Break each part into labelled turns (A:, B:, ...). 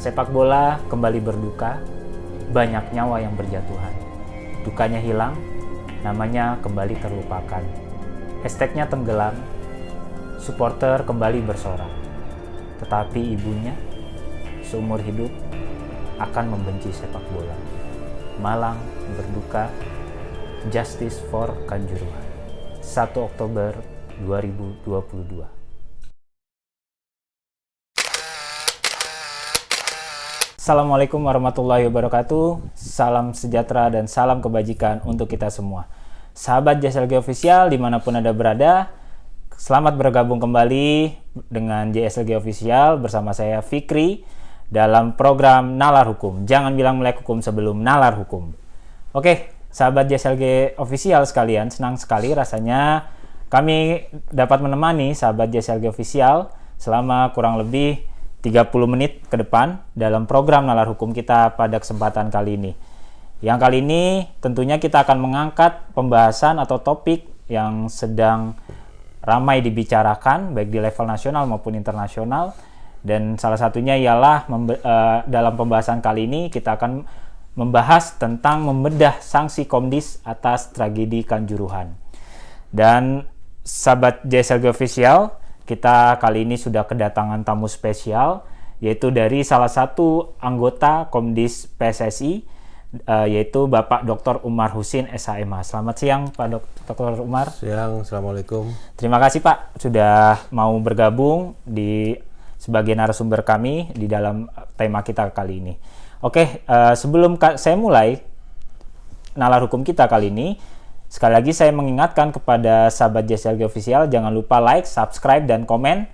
A: Sepak bola kembali berduka, banyak nyawa yang berjatuhan. Dukanya hilang, namanya kembali terlupakan. Hashtagnya tenggelam, supporter kembali bersorak. Tetapi ibunya, seumur hidup, akan membenci sepak bola. Malang berduka, Justice for Kanjuruhan. 1 Oktober 2022. Assalamualaikum warahmatullahi wabarakatuh. Salam sejahtera dan salam kebajikan untuk kita semua. Sahabat JSLG Official dimanapun Anda berada, selamat bergabung kembali dengan JSLG Official bersama saya Fikri dalam program Nalar Hukum. Jangan bilang melek hukum sebelum nalar hukum. Oke, sahabat JSLG Official sekalian, senang sekali rasanya kami dapat menemani sahabat JSLG Official selama kurang lebih 30 menit ke depan dalam program Nalar Hukum kita pada kesempatan kali ini. Yang kali ini tentunya kita akan mengangkat pembahasan atau topik yang sedang ramai dibicarakan baik di level nasional maupun internasional, dan salah satunya ialah dalam pembahasan kali ini kita akan membahas tentang membedah sanksi Komdis atas tragedi Kanjuruhan. Dan sahabat JSLG Official, kita kali ini sudah kedatangan tamu spesial, yaitu dari salah satu anggota Komdis PSSI, yaitu Bapak Dr. Umar Husin, SHMH. Selamat siang Pak Dr. Umar.
B: Siang, Assalamualaikum.
A: Terima kasih Pak sudah mau bergabung sebagai narasumber kami di dalam tema kita kali ini. Oke, sebelum saya mulai nalar hukum kita kali ini, sekali lagi saya mengingatkan kepada sahabat JSLG Official, jangan lupa like, subscribe, dan komen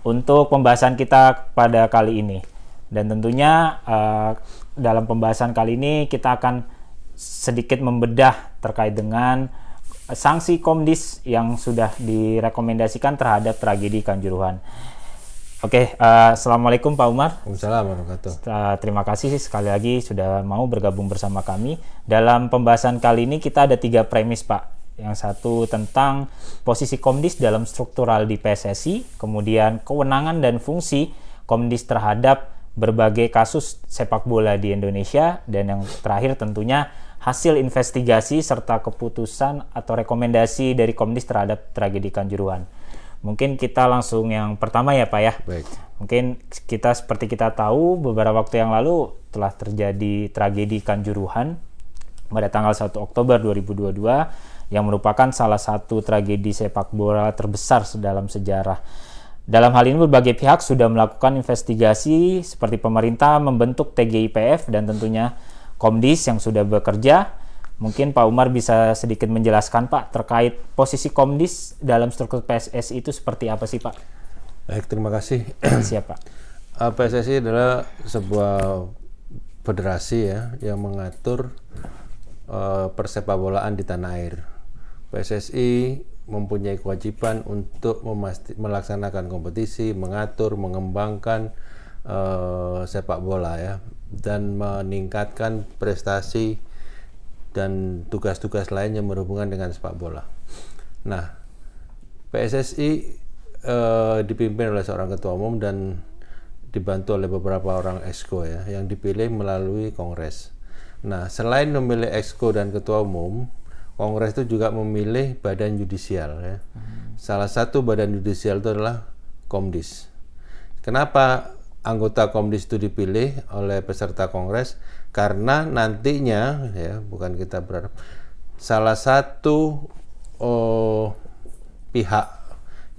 A: untuk pembahasan kita pada kali ini. Dan tentunya dalam pembahasan kali ini kita akan sedikit membedah terkait dengan sanksi Komdis yang sudah direkomendasikan terhadap tragedi Kanjuruhan. Oke, Assalamualaikum Pak Umar.
B: Waalaikumsalam warahmatullahi.
A: Terima kasih sekali lagi sudah mau bergabung bersama kami. Dalam pembahasan kali ini kita ada 3 premis Pak. Yang satu tentang posisi Komdis dalam struktural di PSSI, kemudian kewenangan dan fungsi Komdis terhadap berbagai kasus sepak bola di Indonesia, dan yang terakhir tentunya hasil investigasi serta keputusan atau rekomendasi dari Komdis terhadap tragedi Kanjuruhan. Mungkin kita langsung yang pertama ya Pak ya.
B: Baik.
A: Mungkin kita seperti kita tahu beberapa waktu yang lalu telah terjadi tragedi Kanjuruhan pada tanggal 1 Oktober 2022 yang merupakan salah satu tragedi sepak bola terbesar dalam sejarah. Dalam hal ini berbagai pihak sudah melakukan investigasi seperti pemerintah membentuk TGIPF dan tentunya Komdis yang sudah bekerja. Mungkin Pak Umar bisa sedikit menjelaskan Pak terkait posisi Komdis dalam struktur PSSI itu seperti apa sih Pak?
B: Baik, terima kasih.
A: Siap Pak.
B: PSSI adalah sebuah federasi ya yang mengatur persepakbolaan di tanah air. PSSI mempunyai kewajiban untuk melaksanakan kompetisi, mengatur, mengembangkan sepak bola ya, dan meningkatkan prestasi dan tugas-tugas lain yang berhubungan dengan sepak bola. Nah, PSSI dipimpin oleh seorang ketua umum dan dibantu oleh beberapa orang exco ya, yang dipilih melalui kongres. Nah, selain memilih exco dan ketua umum, kongres itu juga memilih badan yudisial ya. Salah satu badan yudisial itu adalah Komdis. Kenapa anggota Komdis itu dipilih oleh peserta kongres? Karena nantinya ya, bukan kita berharap, salah satu pihak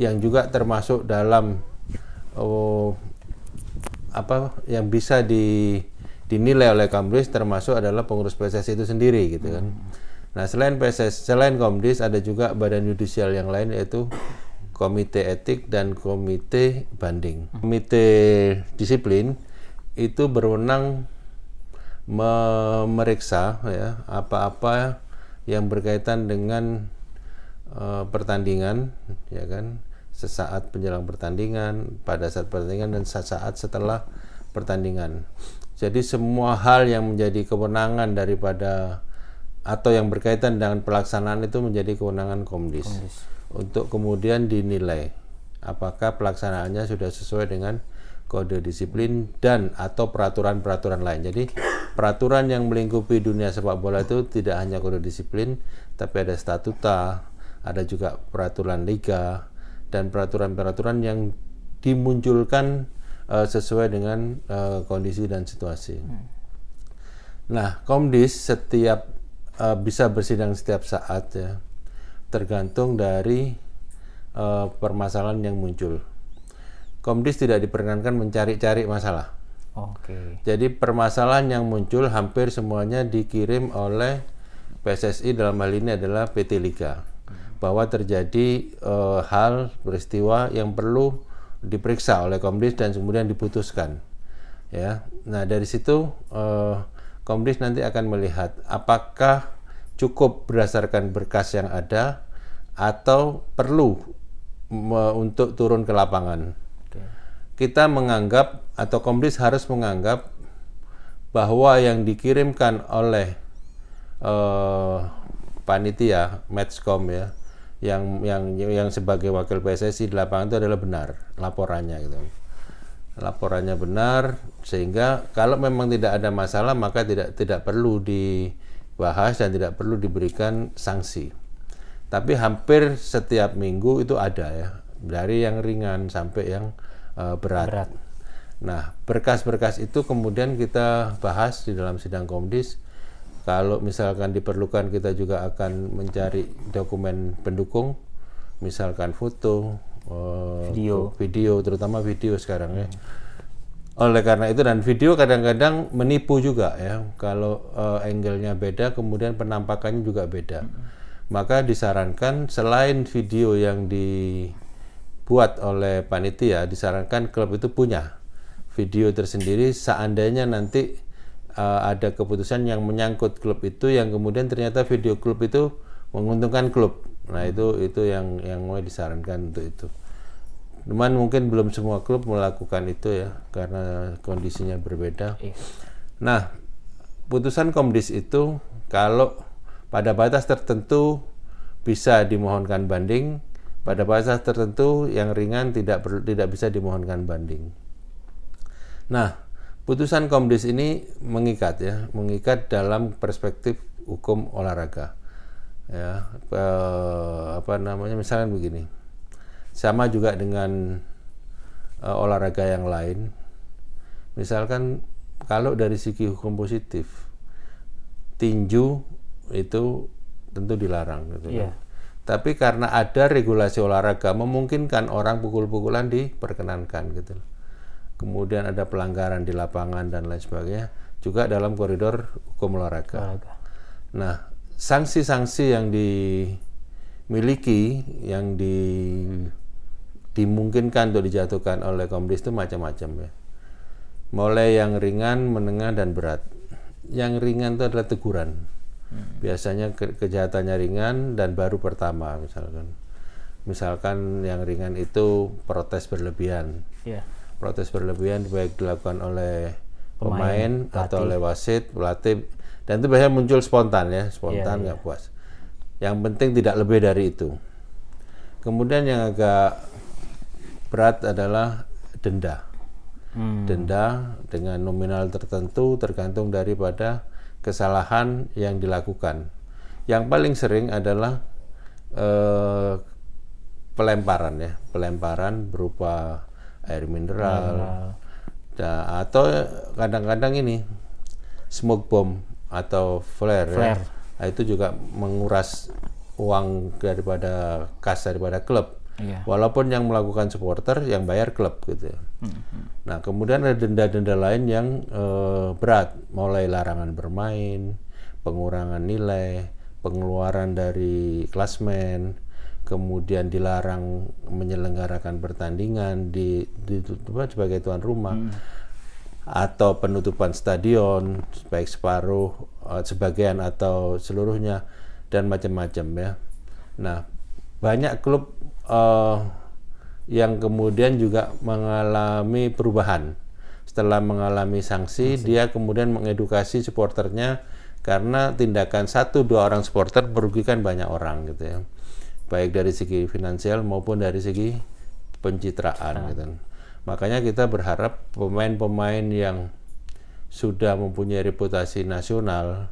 B: yang juga termasuk dalam yang bisa dinilai oleh Komdis termasuk adalah pengurus PSSI itu sendiri gitu kan. Nah, selain Komdis ada juga badan yudisial yang lain, yaitu Komite Etik dan Komite Banding. Komite Disiplin itu berwenang memeriksa ya apa-apa yang berkaitan dengan pertandingan ya kan, sesaat menjelang pertandingan, pada saat pertandingan, dan sesaat setelah pertandingan. Jadi semua hal yang menjadi kewenangan daripada atau yang berkaitan dengan pelaksanaan itu menjadi kewenangan Komdis. Untuk kemudian dinilai apakah pelaksanaannya sudah sesuai dengan kode disiplin dan atau peraturan-peraturan lain. Jadi peraturan yang melingkupi dunia sepak bola itu tidak hanya kode disiplin, tapi ada statuta, ada juga peraturan liga dan peraturan-peraturan yang dimunculkan sesuai dengan kondisi dan situasi. Nah, Komdis setiap bisa bersidang setiap saat ya, tergantung dari permasalahan yang muncul. Komdis tidak diperkenankan mencari-cari masalah.
A: Oke.
B: Jadi permasalahan yang muncul hampir semuanya dikirim oleh PSSI, dalam hal ini adalah PT Liga, bahwa terjadi hal peristiwa yang perlu diperiksa oleh Komdis dan kemudian diputuskan. Ya, nah dari situ Komdis nanti akan melihat apakah cukup berdasarkan berkas yang ada atau perlu untuk turun ke lapangan. Kita menganggap atau Komdis harus menganggap bahwa yang dikirimkan oleh panitia Matchcom ya, yang sebagai wakil PSSI di lapangan itu adalah benar laporannya gitu. Laporannya benar, sehingga kalau memang tidak ada masalah maka tidak perlu dibahas dan tidak perlu diberikan sanksi. Tapi hampir setiap minggu itu ada ya, dari yang ringan sampai yang berat. Nah, berkas-berkas itu kemudian kita bahas di dalam sidang Komdis. Kalau misalkan diperlukan, kita juga akan mencari dokumen pendukung, misalkan foto, video, terutama video sekarang ya. Oleh karena itu, dan video kadang-kadang menipu juga ya. Kalau angle-nya beda, kemudian penampakannya juga beda. Maka disarankan selain video yang dibuat oleh panitia, disarankan klub itu punya video tersendiri seandainya nanti ada keputusan yang menyangkut klub itu yang kemudian ternyata video klub itu menguntungkan klub. Nah, itu yang mulai disarankan untuk itu. Cuman mungkin belum semua klub melakukan itu ya, karena kondisinya berbeda. Nah, putusan Komdis itu kalau pada batas tertentu bisa dimohonkan banding, pada batas tertentu yang ringan tidak bisa dimohonkan banding. Nah, putusan Komdis ini mengikat dalam perspektif hukum olahraga. Ya, misalnya begini. Sama juga dengan olahraga yang lain. Misalkan kalau dari segi hukum positif, tinju itu tentu dilarang gitu.
A: Yeah.
B: Tapi karena ada regulasi olahraga memungkinkan orang pukul-pukulan diperkenankan gitu. Kemudian ada pelanggaran di lapangan dan lain sebagainya juga dalam koridor hukum olahraga. Nah, sanksi-sanksi yang dimiliki yang dimungkinkan untuk dijatuhkan oleh Komdis itu macam-macam ya. Mulai yang ringan, menengah dan berat. Yang ringan itu adalah teguran. Biasanya kejahatannya ringan dan baru pertama misalkan yang ringan itu protes berlebihan.
A: Yeah. Protes
B: berlebihan baik dilakukan oleh pemain atau oleh wasit, pelatih, dan itu biasanya muncul spontan nggak puas. Yang penting tidak lebih dari itu. Kemudian yang agak berat adalah denda. Denda dengan nominal tertentu tergantung daripada kesalahan yang dilakukan. Yang paling sering adalah pelemparan berupa air mineral. Atau kadang-kadang ini smoke bomb atau flare. Ya. Nah, itu juga menguras uang daripada kas daripada klub. Yeah. Walaupun yang melakukan supporter, yang bayar klub gitu. Nah, kemudian ada denda-denda lain yang berat, mulai larangan bermain, pengurangan nilai, pengeluaran dari klasmen, kemudian dilarang menyelenggarakan pertandingan sebagai tuan rumah, atau penutupan stadion baik separuh, sebagian atau seluruhnya, dan macam-macam ya. Nah, banyak klub yang kemudian juga mengalami perubahan setelah mengalami sanksi. Dia kemudian mengedukasi supporternya karena tindakan 1-2 orang supporter merugikan banyak orang gitu ya, baik dari segi finansial maupun dari segi pencitraan gitu. Makanya kita berharap pemain-pemain yang sudah mempunyai reputasi nasional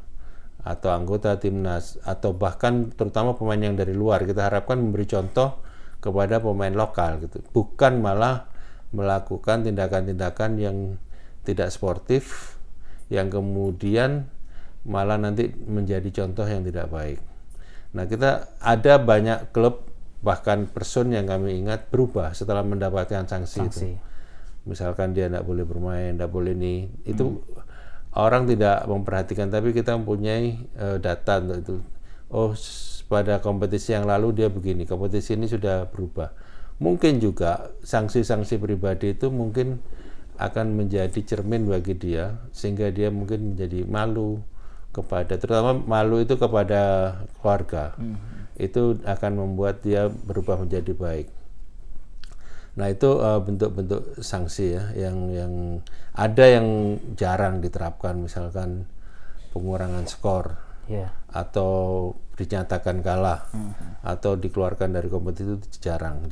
B: atau anggota timnas atau bahkan terutama pemain yang dari luar, kita harapkan memberi contoh kepada pemain lokal gitu. Bukan malah melakukan tindakan-tindakan yang tidak sportif yang kemudian malah nanti menjadi contoh yang tidak baik. Nah, kita ada banyak klub bahkan person yang kami ingat berubah setelah mendapatkan sanksi. Itu. Misalkan dia tidak boleh bermain, tidak boleh ini, itu orang tidak memperhatikan, tapi kita mempunyai data untuk itu. Oh, pada kompetisi yang lalu dia begini, kompetisi ini sudah berubah. Mungkin juga sanksi-sanksi pribadi itu mungkin akan menjadi cermin bagi dia, sehingga dia mungkin menjadi malu kepada, terutama malu itu kepada keluarga. Itu akan membuat dia berubah menjadi baik. Nah, itu bentuk-bentuk sanksi ya yang ada yang jarang diterapkan, misalkan pengurangan skor atau dinyatakan kalah atau dikeluarkan dari kompetisi, itu jarang.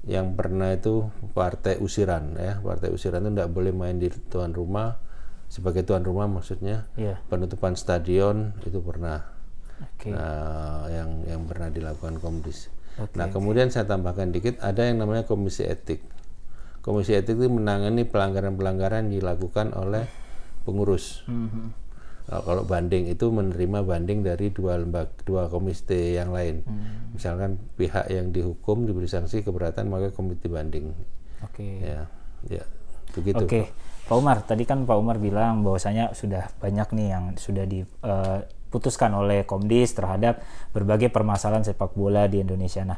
B: Yang pernah itu partai usiran ya, partai usiran itu tidak boleh main di tuan rumah, sebagai tuan rumah maksudnya. Penutupan stadion itu pernah. Nah, yang pernah dilakukan Komdis. Nah, kemudian saya tambahkan dikit, ada yang namanya komisi etik. Komisi etik itu menangani pelanggaran-pelanggaran yang dilakukan oleh pengurus. Nah, kalau banding itu menerima banding dari dua komite yang lain. Misalkan pihak yang dihukum diberi sanksi keberatan, maka komite banding. Ya, begitu.
A: Pak Umar, tadi kan Pak Umar bilang bahwasanya sudah banyak nih yang sudah diputuskan oleh Komdis terhadap berbagai permasalahan sepak bola di Indonesia. Nah,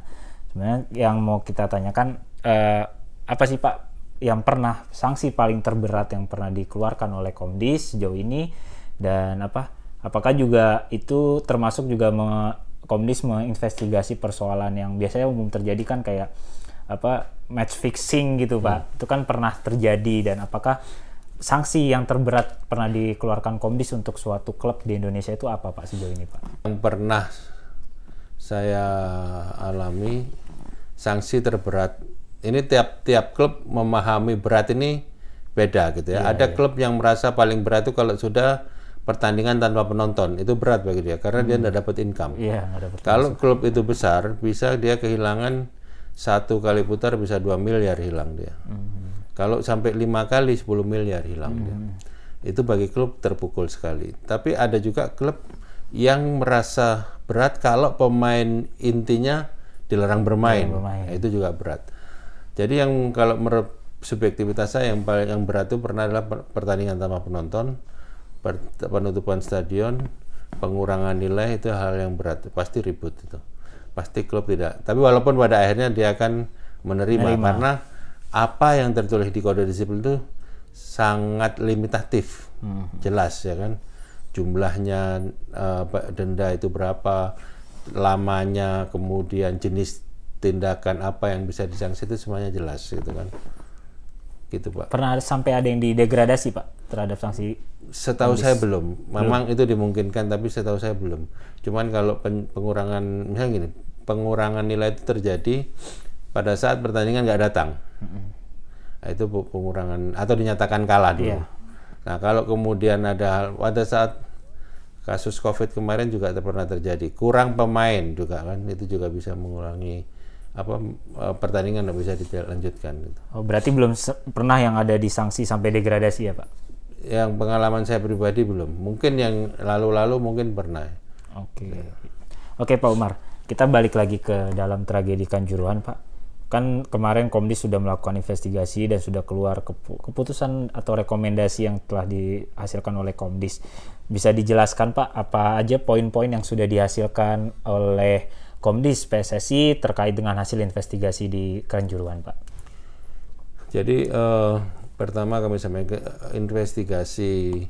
A: sebenarnya yang mau kita tanyakan, apa sih Pak yang pernah sanksi paling terberat yang pernah dikeluarkan oleh Komdis sejauh ini, dan apakah juga itu termasuk juga Komdis menginvestigasi persoalan yang biasanya umum terjadi kan, kayak match fixing gitu Pak. Itu kan pernah terjadi, dan apakah sanksi yang terberat pernah dikeluarkan Komdis untuk suatu klub di Indonesia itu apa Pak sejauh ini Pak?
B: Yang pernah saya alami sanksi terberat, ini tiap klub memahami berat ini beda gitu ya. Ada klub yang merasa paling berat itu kalau sudah pertandingan tanpa penonton, itu berat bagi dia karena dia tidak dapat income. Kalau klub itu besar, bisa dia kehilangan 1 kali putar bisa 2 miliar hilang dia. Kalau sampai 5 kali 10 miliar hilang dia. Itu bagi klub terpukul sekali. Tapi ada juga klub yang merasa berat kalau pemain intinya dilarang bermain. Nah, itu juga berat. Jadi yang kalau menurut subjektivitas saya yang berat itu pernah adalah pertandingan tanpa penonton, penutupan stadion, pengurangan nilai, itu hal yang berat. Pasti ribut itu. Pasti klub tidak. Tapi walaupun pada akhirnya dia akan menerima. Karena apa yang tertulis di kode disiplin itu sangat limitatif, jelas ya kan. Jumlahnya, denda itu berapa, lamanya, kemudian jenis tindakan apa yang bisa disanksi, itu semuanya jelas gitu kan. Gitu Pak.
A: Pernah sampai ada yang didegradasi Pak terhadap sanksi?
B: Setahu saya belum. Memang itu dimungkinkan, tapi setahu saya belum. Cuman kalau pengurangan, misalnya gini, pengurangan nilai itu terjadi pada saat pertandingan nggak datang. Nah, itu pengurangan atau dinyatakan kalah dulu. Nah, kalau kemudian pada saat kasus COVID kemarin juga pernah terjadi, kurang pemain juga kan, itu juga bisa mengurangi pertandingan nggak bisa dilanjutkan. Gitu.
A: Oh, berarti belum pernah yang ada disanksi sampai degradasi ya Pak?
B: Yang pengalaman saya pribadi belum. Mungkin yang lalu-lalu mungkin pernah.
A: Oke Pak Umar, kita balik lagi ke dalam tragedi Kanjuruhan Pak. Kan kemarin Komdis sudah melakukan investigasi dan sudah keluar keputusan atau rekomendasi yang telah dihasilkan oleh Komdis. Bisa dijelaskan Pak apa aja poin-poin yang sudah dihasilkan oleh Komdis PSSI terkait dengan hasil investigasi di Kanjuruhan Pak?
B: Jadi pertama kami sampaikan, investigasi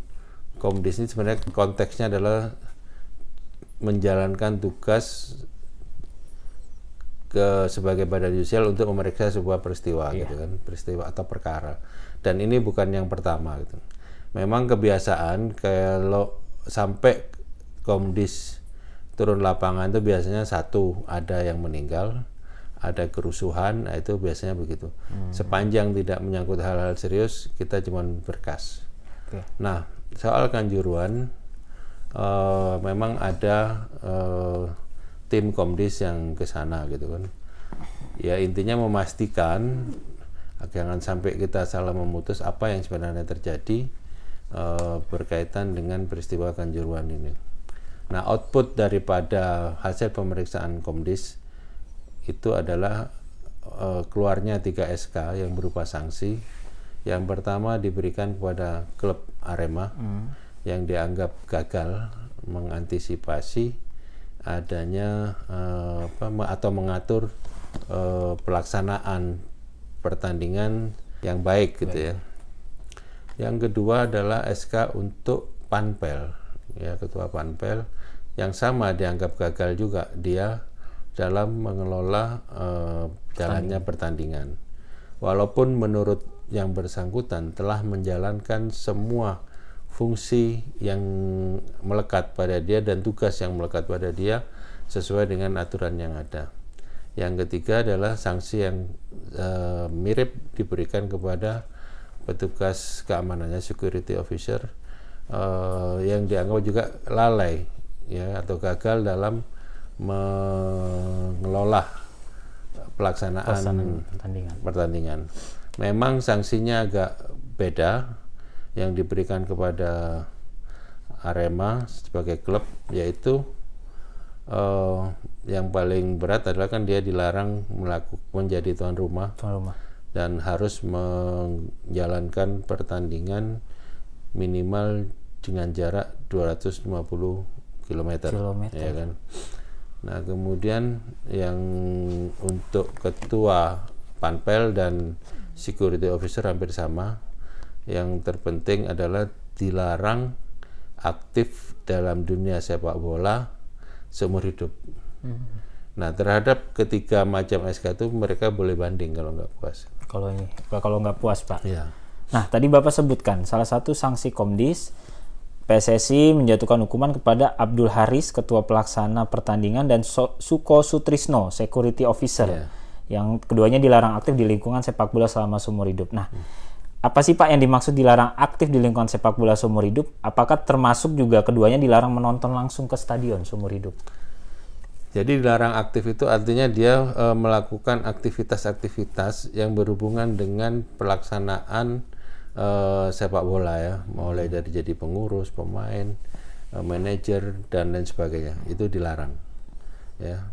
B: Komdis ini sebenarnya konteksnya adalah menjalankan tugas sebagai badan judisial untuk memeriksa sebuah peristiwa gitu kan, peristiwa atau perkara. Dan ini bukan yang pertama gitu. Memang kebiasaan kalau sampai Komdis turun lapangan itu biasanya satu, ada yang meninggal ada kerusuhan, nah itu biasanya begitu. Sepanjang tidak menyangkut hal-hal serius, kita cuma berkas.
A: Oke.
B: Nah, soal Kanjuruhan, memang ada tim Komdis yang ke sana gitu kan. Ya intinya memastikan jangan sampai kita salah memutus apa yang sebenarnya terjadi berkaitan dengan peristiwa Kanjuruhan ini. Nah, output daripada hasil pemeriksaan Komdis itu adalah keluarnya 3 SK yang berupa sanksi. Yang pertama diberikan kepada klub Arema yang dianggap gagal mengantisipasi adanya atau mengatur pelaksanaan pertandingan yang baik gitu ya. Yang kedua adalah SK untuk Panpel, ya, ketua Panpel yang sama dianggap gagal juga dia dalam mengelola jalannya pertandingan. Walaupun menurut yang bersangkutan telah menjalankan semua fungsi yang melekat pada dia dan tugas yang melekat pada dia sesuai dengan aturan yang ada. Yang ketiga adalah sanksi yang mirip diberikan kepada petugas keamanannya, security officer, yang dianggap juga lalai ya atau gagal dalam mengelola pelaksanaan pertandingan. Memang sanksinya agak beda yang diberikan kepada Arema sebagai klub, yaitu yang paling berat adalah kan dia dilarang menjadi tuan rumah dan harus menjalankan pertandingan minimal dengan jarak 250 km. Ya kan. Nah, kemudian yang untuk ketua Panpel dan security officer hampir sama. Yang terpenting adalah dilarang aktif dalam dunia sepak bola seumur hidup. Nah, terhadap ketiga macam SK itu mereka boleh banding kalau nggak puas.
A: Kalau nggak puas, Pak.
B: Ya.
A: Nah, tadi Bapak sebutkan salah satu sanksi Komdis, PSSI menjatuhkan hukuman kepada Abdul Haris, ketua pelaksana pertandingan, dan Suko Sutrisno, security officer, yang keduanya dilarang aktif di lingkungan sepak bola selama seumur hidup. Nah, apa sih Pak yang dimaksud dilarang aktif di lingkungan sepak bola seumur hidup? Apakah termasuk juga keduanya dilarang menonton langsung ke stadion seumur hidup?
B: Jadi dilarang aktif itu artinya dia melakukan aktivitas-aktivitas yang berhubungan dengan pelaksanaan sepak bola ya, mulai dari jadi pengurus, pemain, manajer dan lain sebagainya, itu dilarang ya.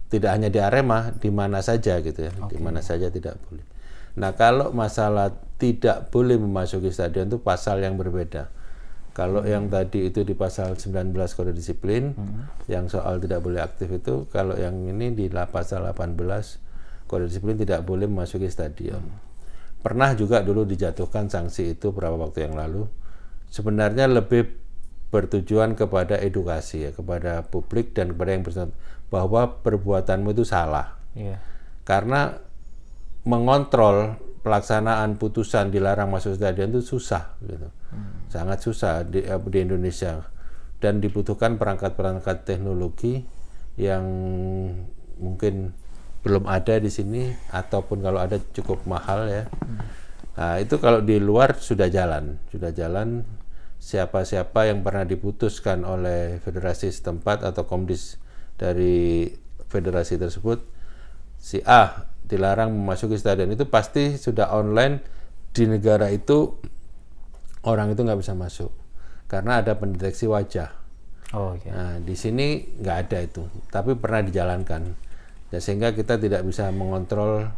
B: Tidak hanya di Arema, di mana saja gitu ya, di mana saja tidak boleh. Nah, kalau masalah tidak boleh memasuki stadion itu pasal yang berbeda. Kalau yang tadi itu di pasal 19 Kode Disiplin, yang soal tidak boleh aktif itu, kalau yang ini di pasal 18 Kode Disiplin tidak boleh memasuki stadion. Pernah juga dulu dijatuhkan sanksi itu beberapa waktu yang lalu. Sebenarnya lebih bertujuan kepada edukasi ya, kepada publik dan kepada yang bersangkutan bahwa perbuatanmu itu salah. Karena mengontrol pelaksanaan putusan dilarang masuk stadion itu susah gitu. Sangat susah di Indonesia, dan dibutuhkan perangkat-perangkat teknologi yang mungkin belum ada di sini, ataupun kalau ada cukup mahal ya. Nah, itu kalau di luar sudah jalan siapa-siapa yang pernah diputuskan oleh federasi setempat atau Komdis dari federasi tersebut, si A dilarang memasuki stadion, itu pasti sudah online di negara itu, orang itu nggak bisa masuk karena ada pendeteksi wajah. Nah, di sini nggak ada itu, tapi pernah dijalankan, ya, sehingga kita tidak bisa mengontrol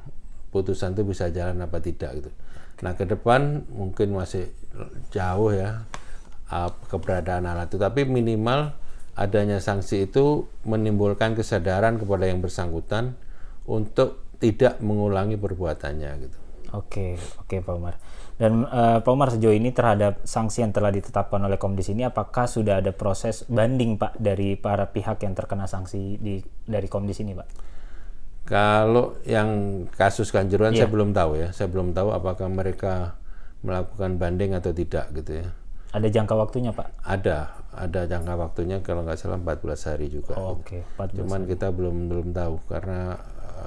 B: putusan itu bisa jalan apa tidak gitu. Nah, ke depan mungkin masih jauh ya keberadaan alat itu, tapi minimal adanya sanksi itu menimbulkan kesadaran kepada yang bersangkutan untuk tidak mengulangi perbuatannya gitu.
A: Oke Pak Umar. Dan Pak Umar, sejauh ini terhadap sanksi yang telah ditetapkan oleh Komdis ini, apakah sudah ada proses banding Pak dari para pihak yang terkena sanksi dari Komdis ini Pak?
B: Kalau yang kasus Kanjuruhan saya belum tahu ya. Saya belum tahu apakah mereka melakukan banding atau tidak gitu ya.
A: Ada jangka waktunya Pak?
B: Ada jangka waktunya, kalau nggak salah 14 hari juga.
A: Oke, 14
B: Cuman
A: hari.
B: kita belum tahu karena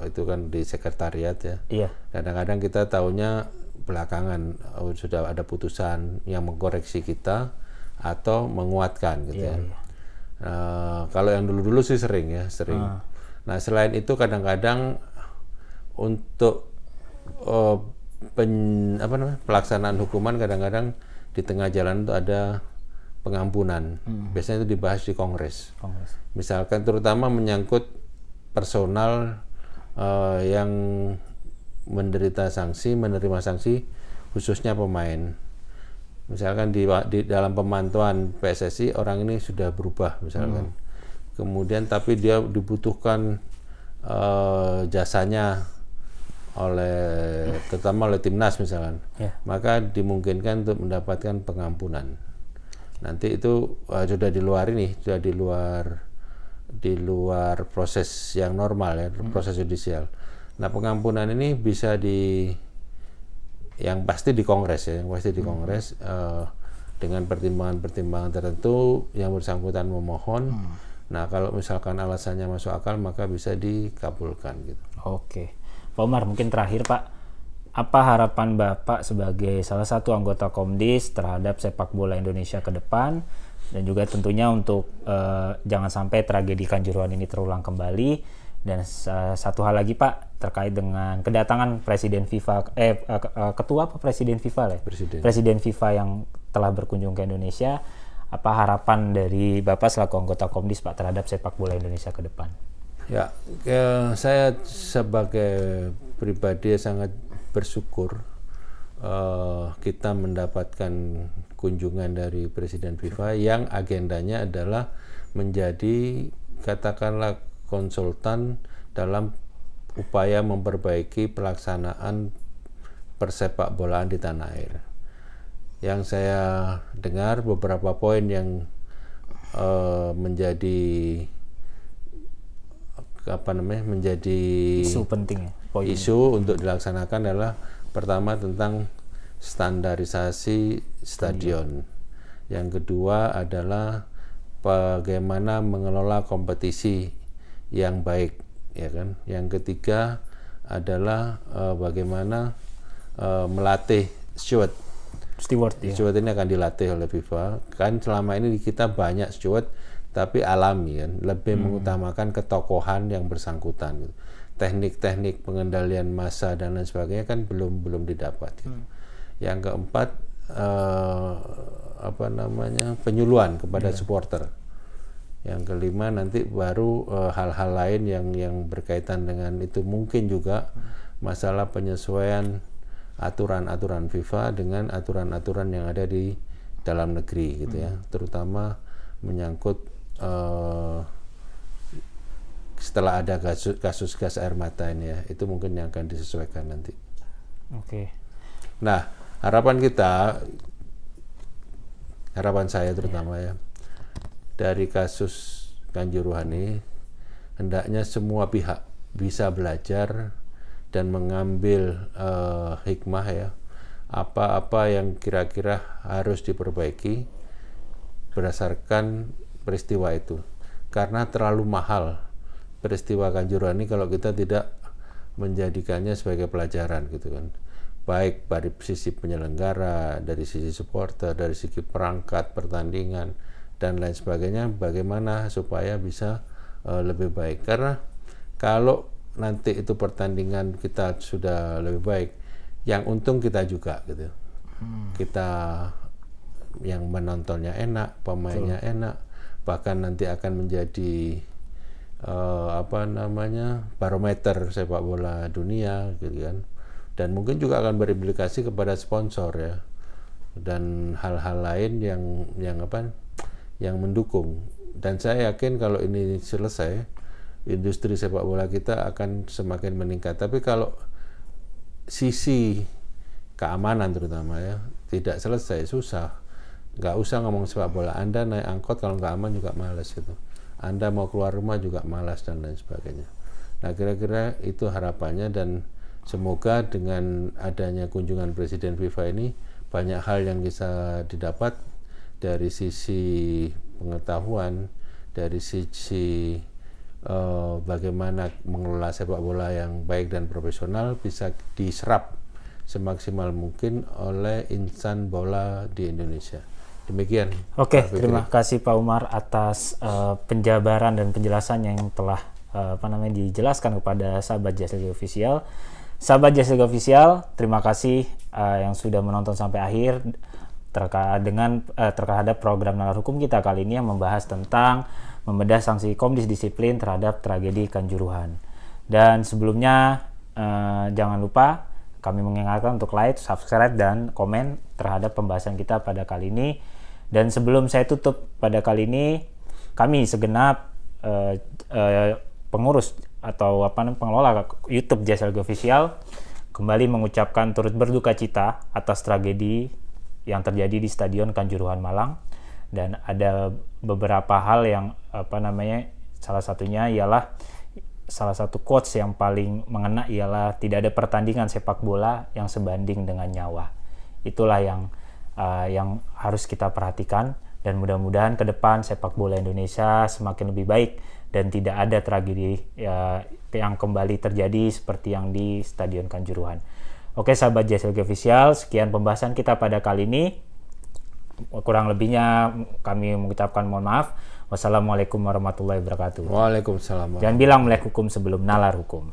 B: itu kan di sekretariat ya.
A: Iya.
B: Kadang-kadang kita taunya belakangan sudah ada putusan yang mengkoreksi kita atau menguatkan gitu
A: Iya,
B: ya.
A: iya.
B: Kalau yang dulu-dulu sih sering ya, sering. Nah selain itu kadang-kadang untuk pelaksanaan hukuman kadang-kadang di tengah jalan itu ada pengampunan. Biasanya itu dibahas di Kongres. Misalkan terutama menyangkut personal yang menerima sanksi khususnya pemain. Misalkan di dalam pemantauan PSSI orang ini sudah berubah misalkan. Kemudian tapi dia dibutuhkan jasanya terutama oleh timnas misalkan. Maka dimungkinkan untuk mendapatkan pengampunan. Nanti itu sudah di luar proses yang normal ya, proses judicial. Nah, pengampunan ini bisa yang pasti di Kongres ya, Kongres dengan pertimbangan-pertimbangan tertentu yang bersangkutan memohon. Nah, kalau misalkan alasannya masuk akal maka bisa dikabulkan gitu.
A: Oke. Pak Umar, mungkin terakhir Pak, apa harapan Bapak sebagai salah satu anggota Komdis terhadap sepak bola Indonesia ke depan, dan juga tentunya untuk jangan sampai tragedi Kanjuruhan ini terulang kembali. Dan satu hal lagi Pak, terkait dengan kedatangan Presiden FIFA, Presiden FIFA ya? Presiden FIFA yang telah berkunjung ke Indonesia, apa harapan dari Bapak selaku anggota Komdis Pak terhadap sepak bola Indonesia ke depan?
B: Ya, saya sebagai pribadi sangat bersyukur kita mendapatkan kunjungan dari Presiden FIFA yang agendanya adalah menjadi katakanlah konsultan dalam upaya memperbaiki pelaksanaan persepak bolaan di tanah air. Yang saya dengar beberapa poin yang menjadi
A: isu penting ya,
B: isu untuk dilaksanakan adalah pertama tentang standarisasi stadion. Yang kedua adalah bagaimana mengelola kompetisi yang baik, ya kan. Yang ketiga adalah bagaimana melatih steward ya. Steward ini akan dilatih oleh FIFA. Kan selama ini kita banyak steward tapi alami kan, lebih mengutamakan ketokohan yang bersangkutan gitu. Teknik-teknik pengendalian massa dan lain sebagainya kan belum didapat gitu. Yang keempat penyuluhan kepada supporter. Yang kelima nanti baru hal-hal lain yang berkaitan dengan itu, mungkin juga masalah penyesuaian aturan-aturan FIFA dengan aturan-aturan yang ada di dalam negeri gitu ya, terutama menyangkut setelah ada kasus gas air mata ini ya, itu mungkin yang akan disesuaikan nanti.
A: Oke.
B: Nah, harapan saya terutama ya, dari kasus Kanjuruhan ini hendaknya semua pihak bisa belajar dan mengambil hikmah ya, apa-apa yang kira-kira harus diperbaiki berdasarkan peristiwa itu, karena terlalu mahal peristiwa Kanjuruhan ini kalau kita tidak menjadikannya sebagai pelajaran gitu kan, baik dari sisi penyelenggara, dari sisi supporter, dari segi perangkat pertandingan dan lain sebagainya, bagaimana supaya bisa lebih baik. Karena kalau nanti itu pertandingan kita sudah lebih baik, yang untung kita juga gitu. Kita yang menontonnya enak, pemainnya enak, bahkan nanti akan menjadi barometer sepak bola dunia gitu kan. Dan mungkin juga akan berimplikasi kepada sponsor ya, dan hal-hal lain yang mendukung. Dan saya yakin kalau ini selesai, industri sepak bola kita akan semakin meningkat. Tapi kalau sisi keamanan terutama ya tidak selesai, susah. Nggak usah ngomong sepak bola, Anda naik angkot kalau nggak aman juga malas gitu. Anda mau keluar rumah juga malas dan lain sebagainya. Nah, kira-kira itu harapannya, dan semoga dengan adanya kunjungan Presiden FIFA ini banyak hal yang bisa didapat dari sisi pengetahuan, dari sisi bagaimana mengelola sepak bola yang baik dan profesional bisa diserap semaksimal mungkin oleh insan bola di Indonesia. Demikian.
A: Oke, terima kasih Pak Umar atas penjabaran dan penjelasan yang telah dijelaskan kepada sahabat Just Liga Official. Sahabat Just Liga Official, terima kasih yang sudah menonton sampai akhir terhadap program Nalar Hukum kita kali ini yang membahas tentang membedah sanksi Komdis Disiplin terhadap tragedi Kanjuruhan. Dan sebelumnya jangan lupa kami mengingatkan untuk like, subscribe, dan komen terhadap pembahasan kita pada kali ini. Dan sebelum saya tutup pada kali ini, kami segenap pengurus atau pengelola YouTube Just Liga Official kembali mengucapkan turut berduka cita atas tragedi yang terjadi di Stadion Kanjuruhan Malang. Dan ada beberapa hal yang salah satunya ialah salah satu quotes yang paling mengena ialah tidak ada pertandingan sepak bola yang sebanding dengan nyawa. Itulah yang harus kita perhatikan, dan mudah-mudahan ke depan sepak bola Indonesia semakin lebih baik dan tidak ada tragedi yang kembali terjadi seperti yang di Stadion Kanjuruhan. Oke sahabat Just Liga Official, sekian pembahasan kita pada kali ini. Kurang lebihnya kami mengucapkan mohon maaf. Wassalamualaikum warahmatullahi wabarakatuh.
B: Waalaikumsalam.
A: Jangan bilang melek hukum sebelum nalar hukum.